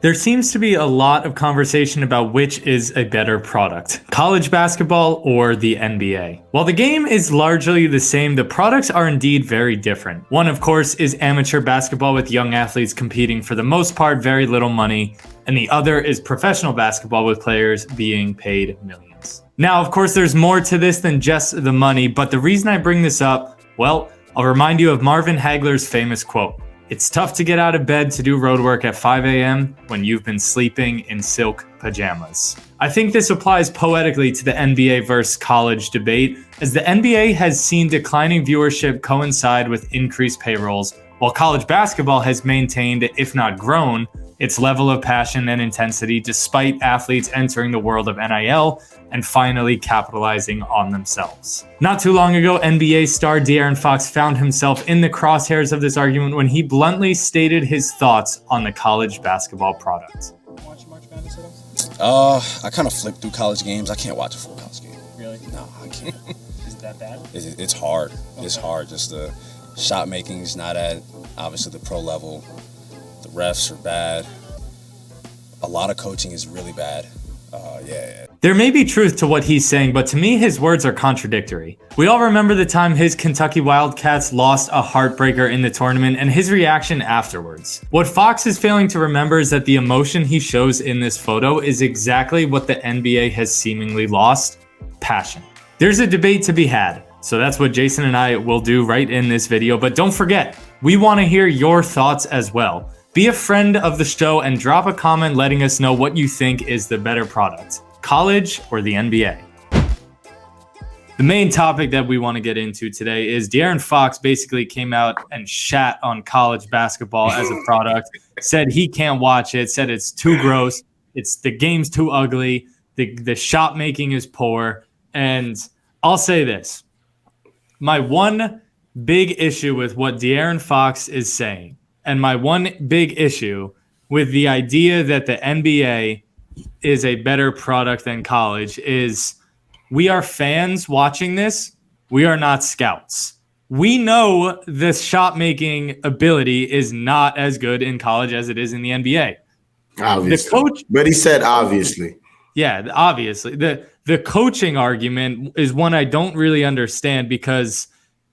There seems to be a lot of conversation about which is a better product, college basketball or the NBA. While the game is largely the same, the products are indeed very different. One, of course, is amateur basketball with young athletes competing for the most part very little money, and the other is professional basketball with players being paid millions. Now, of course, there's more to this than just the money, but the reason I bring this up, well, I'll remind you of Marvin Hagler's famous quote. It's tough to get out of bed to do road work at 5 a.m. when you've been sleeping in silk pajamas. I think this applies poetically to the NBA versus college debate, as the NBA has seen declining viewership coincide with increased payrolls, while college basketball has maintained, if not grown, its level of passion and intensity despite athletes entering the world of NIL and finally capitalizing on themselves. Not too long ago, NBA star De'Aaron Fox found himself in the crosshairs of this argument when he bluntly stated his thoughts on the college basketball product. Watch March Madness at all? I kind of flip through college games. I can't watch a full college game. Really? No, I can't. Is it that bad? It's hard. Okay. It's hard. Just the shot making is not at, obviously, the pro level. The refs are bad. A lot of coaching is really bad. Yeah. There may be truth to what he's saying, but to me, his words are contradictory. We all remember the time his Kentucky Wildcats lost a heartbreaker in the tournament and his reaction afterwards. What Fox is failing to remember is that the emotion he shows in this photo is exactly what the NBA has seemingly lost: passion. There's a debate to be had, so that's what Jason and I will do right in this video, but don't forget, we want to hear your thoughts as well. Be a friend of the show and drop a comment letting us know what you think is the better product, college or the NBA. The main topic that we want to get into today is De'Aaron Fox basically came out and shat on college basketball as a product, said he can't watch it, said it's too gross, the game's too ugly, the shot making is poor, and I'll say this. My one big issue with what De'Aaron Fox is saying, and my one big issue with the idea that the NBA is a better product than college is we are fans watching this. We are not scouts. We know the shot-making ability is not as good in college as it is in the NBA. Obviously. The coach, but he said obviously. Yeah, obviously. The coaching argument is one I don't really understand because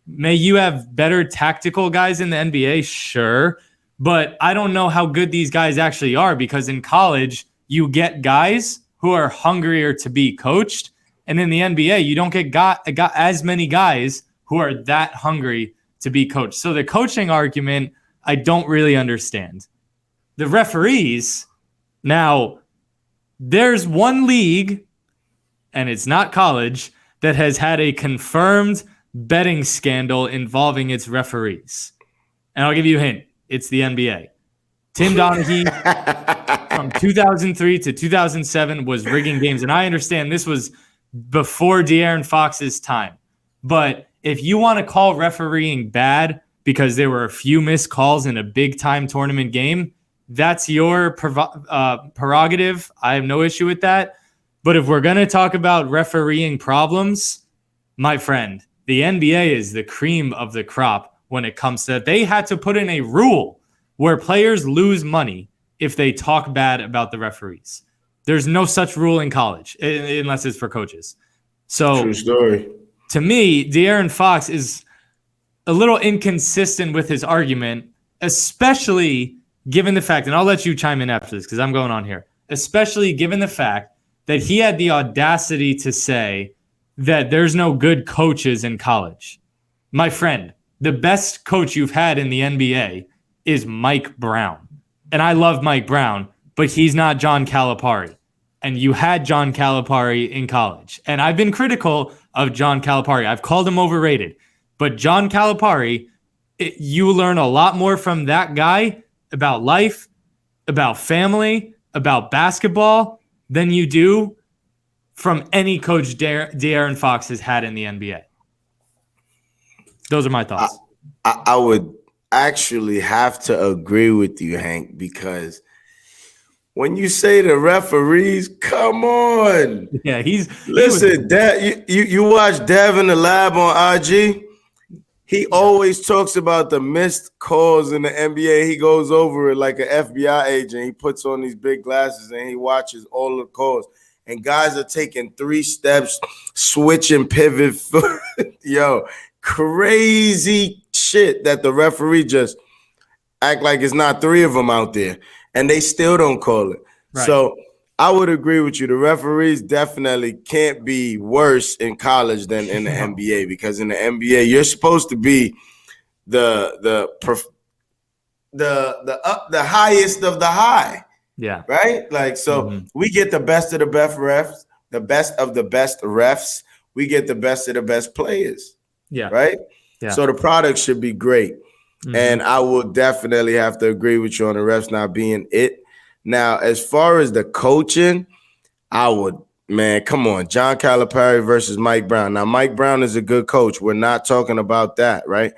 may you have better tactical guys in the NBA? Sure. But I don't know how good these guys actually are because in college, you get guys who are hungrier to be coached. And in the NBA, you don't get as many guys who are that hungry to be coached. So the coaching argument, I don't really understand. The referees, now, there's one league, and it's not college, that has had a confirmed betting scandal involving its referees. And I'll give you a hint. It's the NBA. Tim Donaghy from 2003 to 2007 was rigging games. And I understand this was before De'Aaron Fox's time. But if you want to call refereeing bad because there were a few missed calls in a big-time tournament game, that's your prerogative. I have no issue with that. But if we're going to talk about refereeing problems, my friend, the NBA is the cream of the crop when it comes to that. They had to put in a rule where players lose money if they talk bad about the referees. There's no such rule in college unless it's for coaches. So true story. To me, De'Aaron Fox is a little inconsistent with his argument, especially given the fact, and I'll let you chime in after this because I'm going on here, especially given the fact that he had the audacity to say that there's no good coaches in college. My friend, the best coach you've had in the NBA is Mike Brown. And I love Mike Brown, but he's not John Calipari. And you had John Calipari in college. And I've been critical of John Calipari. I've called him overrated. But John Calipari, you learn a lot more from that guy about life, about family, about basketball than you do from any coach De'Aaron Fox has had in the NBA. Those are my thoughts. I would actually have to agree with you, Hank, because when you say the referees, come on. Yeah, listen. You watch Dev in the Lab on IG. He always talks about the missed calls in the NBA. He goes over it like an FBI agent. He puts on these big glasses and he watches all the calls. And guys are taking 3 steps, switching pivot. Yo, crazy shit that the referee just act like it's not 3 of them out there. And they still don't call it. Right. So I would agree with you. The referees definitely can't be worse in college than in the NBA, because in the NBA you're supposed to be the highest of the high. Yeah. Right? Like, so we get the best of the best refs, the best of the best refs. We get the best of the best players. Yeah. Right? Yeah. So the product should be great. And I will definitely have to agree with you on the refs not being it. Now, as far as the coaching, I would, man, come on. John Calipari versus Mike Brown. Now, Mike Brown is a good coach. We're not talking about that, right?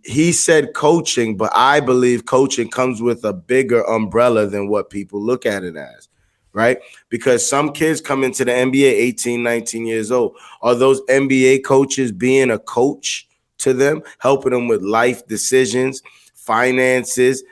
He said coaching, but I believe coaching comes with a bigger umbrella than what people look at it as, right? Because some kids come into the NBA 18, 19 years old. Are those NBA coaches being a coach to them, helping them with life decisions, finances,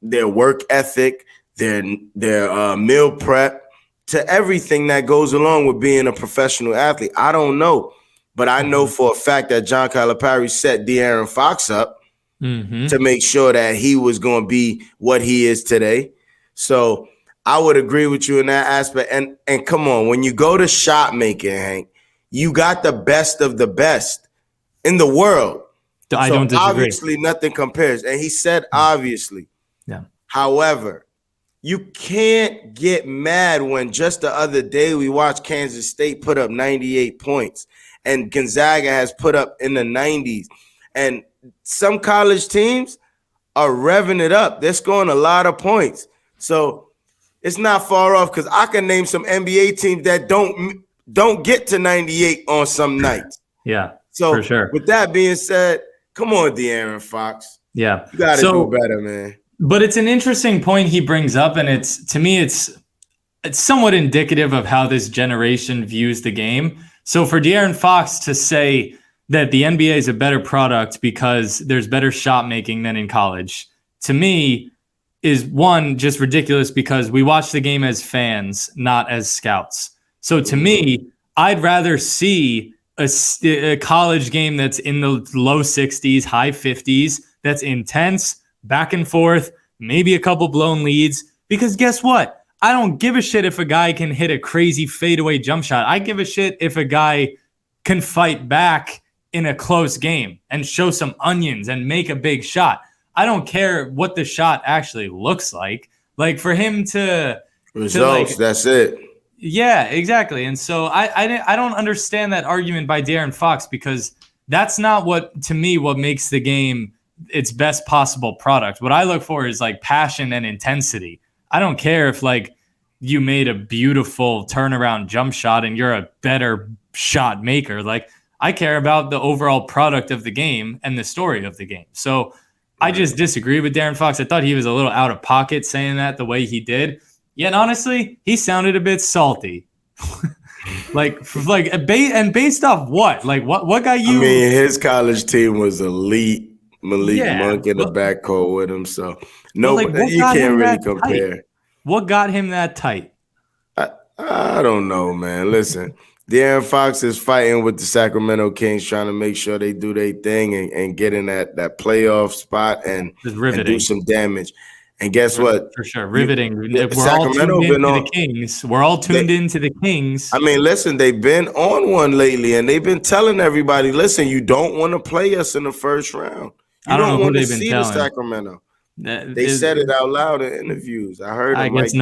their work ethic, their meal prep, to everything that goes along with being a professional athlete? I don't know, but I know for a fact that John Calipari set De'Aaron Fox up to make sure that he was going to be what he is today. So I would agree with you in that aspect. And come on, when you go to shot making, Hank, you got the best of the best in the world. I don't disagree. Obviously, nothing compares. And he said obviously. Yeah. However, you can't get mad when just the other day we watched Kansas State put up 98 points and Gonzaga has put up in the 90s. And some college teams are revving it up. They're scoring a lot of points. So it's not far off, because I can name some NBA teams that don't get to 98 on some nights. Yeah, so for sure. With that being said, come on, De'Aaron Fox. Yeah. You got to do better, man. But it's an interesting point he brings up, and to me it's somewhat indicative of how this generation views the game. So for De'Aaron Fox to say that the NBA is a better product because there's better shot making than in college, to me is, one, just ridiculous, because we watch the game as fans, not as scouts. So to me, I'd rather see a college game that's in the low 60s, high 50s, that's intense, back and forth, maybe a couple blown leads, because guess what? I don't give a shit if a guy can hit a crazy fadeaway jump shot. I give a shit if a guy can fight back in a close game and show some onions and make a big shot. I don't care what the shot actually looks like. Like, for him to results, that's it. Yeah, exactly. And so I don't understand that argument by De'Aaron Fox, because that's not what makes the game its best possible product. What I look for is like passion and intensity. I don't care if like you made a beautiful turnaround jump shot and you're a better shot maker. Like, I care about the overall product of the game and the story of the game. So I just disagree with De'Aaron Fox. I thought he was a little out of pocket saying that the way he did. Yet honestly, he sounded a bit salty. Based off what? Like what got you? I mean, his college team was elite. Malik Monk in the backcourt with him, so no, you can't really compare. Tight? What got him that tight? I don't know, man. Listen, De'Aaron Fox is fighting with the Sacramento Kings, trying to make sure they do their thing and get in that playoff spot and do some damage. And guess what? For sure, riveting. We're all tuned into the Kings. We're all tuned into the Kings. I mean, listen, they've been on one lately, and they've been telling everybody, listen, you don't want to play us in the first round. You I don't know want who to they've been see telling. The Sacramento. They said it out loud in interviews. I heard. I guess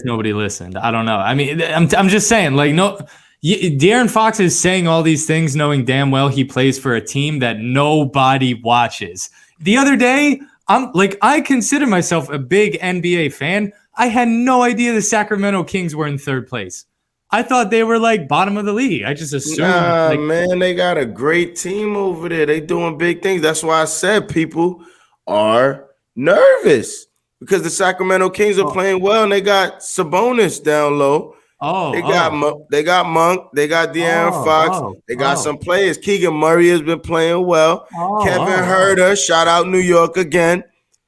nobody listened. I don't know. I mean, I'm just saying, like, no. De'Aaron Fox is saying all these things knowing damn well he plays for a team that nobody watches. The other day, I consider myself a big NBA fan. I had no idea the Sacramento Kings were in third place. I thought they were like bottom of the league. I just assumed. Nah, man, they got a great team over there. They doing big things. That's why I said people are nervous, because the Sacramento Kings are playing well and they got Sabonis down low. They got they got Monk. They got De'Aaron Fox. They got some players. Keegan Murray has been playing well. Kevin Huerter, shout out New York again.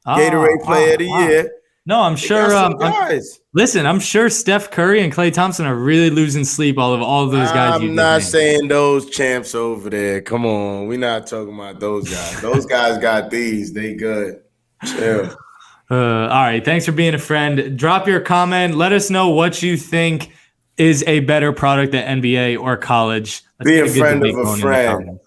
Gatorade Player of the Year. No, I'm sure. Listen, I'm sure Steph Curry and Klay Thompson are really losing sleep. All of those guys. I'm not saying those champs over there. Come on, we're not talking about those guys. Those guys got these. They good. Chill. All right. Thanks for being a friend. Drop your comment. Let us know what you think is a better product at NBA or college. Be a friend of a friend.